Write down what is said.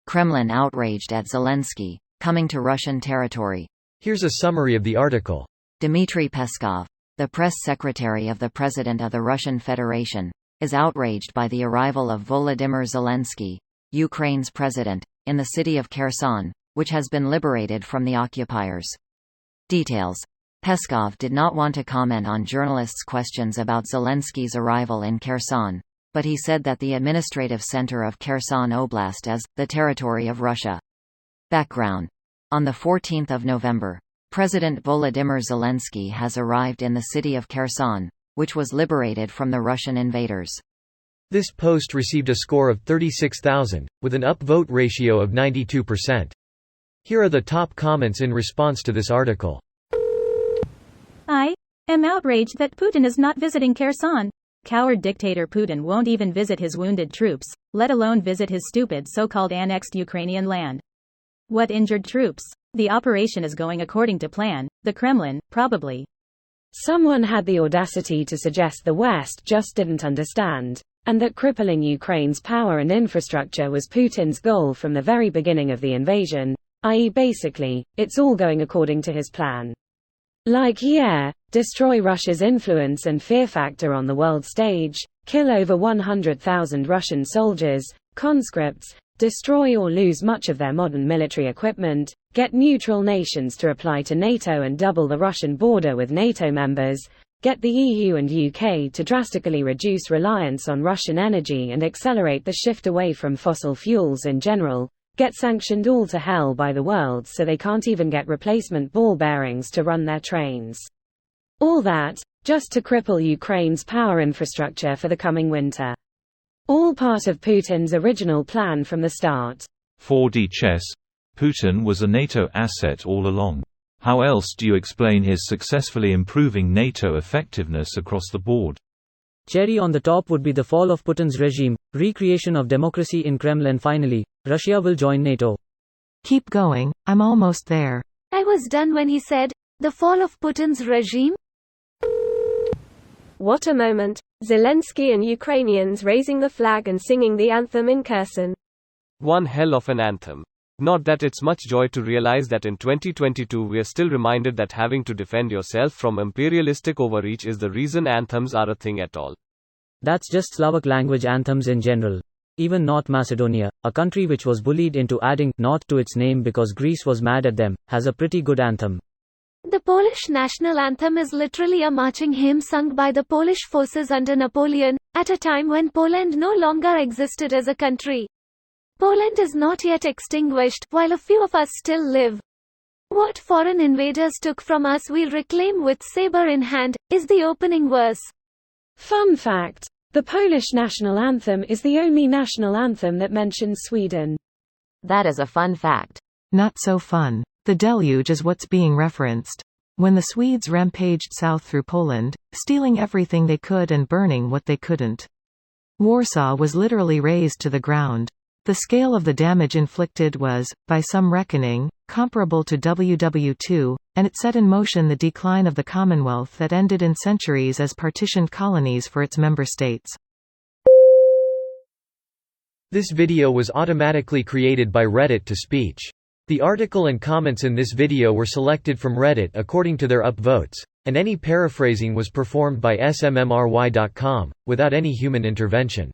Kremlin outraged at Zelenskyy coming to Russian territory. Here's a summary of the article. Dmitry Peskov, the press secretary of the President of the Russian Federation, is outraged by the arrival of Volodymyr Zelenskyy, Ukraine's president, in the city of Kherson, which has been liberated from the occupiers. Details. Peskov did not want to comment on journalists' questions about Zelenskyy's arrival in Kherson, but he said that the administrative center of Kherson Oblast is the territory of Russia. Background. On 14 November, President Volodymyr Zelenskyy has arrived in the city of Kherson, which was liberated from the Russian invaders. This post received a score of 36,000, with an upvote ratio of 92%. Here are the top comments in response to this article. I am outraged that Putin is not visiting Kherson. Coward dictator Putin won't even visit his wounded troops, let alone visit his stupid so-called annexed Ukrainian land. What injured troops? The operation is going according to plan. The Kremlin, probably. Someone had the audacity to suggest the West just didn't understand, and that crippling Ukraine's power and infrastructure was Putin's goal from the very beginning of the invasion, i.e. basically, it's all going according to his plan. Like yeah, destroy Russia's influence and fear factor on the world stage, kill over 100,000 Russian soldiers, conscripts, destroy or lose much of their modern military equipment, get neutral nations to apply to NATO and double the Russian border with NATO members, get the EU and UK to drastically reduce reliance on Russian energy and accelerate the shift away from fossil fuels in general, get sanctioned all to hell by the world so they can't even get replacement ball bearings to run their trains. All that, just to cripple Ukraine's power infrastructure for the coming winter. All part of Putin's original plan from the start. 4D chess. Putin was a NATO asset all along. How else do you explain his successfully improving NATO effectiveness across the board? Cherry on the top would be the fall of Putin's regime, recreation of democracy in Kremlin. Finally, Russia will join NATO. Keep going, I'm almost there. I was done when he said, the fall of Putin's regime? What a moment. Zelenskyy and Ukrainians raising the flag and singing the anthem in Kherson. One hell of an anthem. Not that it's much joy to realize that in 2022 we're still reminded that having to defend yourself from imperialistic overreach is the reason anthems are a thing at all. That's just Slavic language anthems in general. Even North Macedonia, a country which was bullied into adding "North" to its name because Greece was mad at them, has a pretty good anthem. The Polish national anthem is literally a marching hymn sung by the Polish forces under Napoleon, at a time when Poland no longer existed as a country. Poland is not yet extinguished, while a few of us still live. What foreign invaders took from us we'll reclaim with saber in hand, is the opening verse. Fun fact: the Polish national anthem is the only national anthem that mentions Sweden. That is a fun fact. Not so fun. The deluge is what's being referenced. When the Swedes rampaged south through Poland, stealing everything they could and burning what they couldn't. Warsaw was literally razed to the ground. The scale of the damage inflicted was, by some reckoning, comparable to WW2, and it set in motion the decline of the Commonwealth that ended in centuries as partitioned colonies for its member states. This video was automatically created by Reddit to speech. The article and comments in this video were selected from Reddit according to their upvotes, and any paraphrasing was performed by smmry.com, without any human intervention.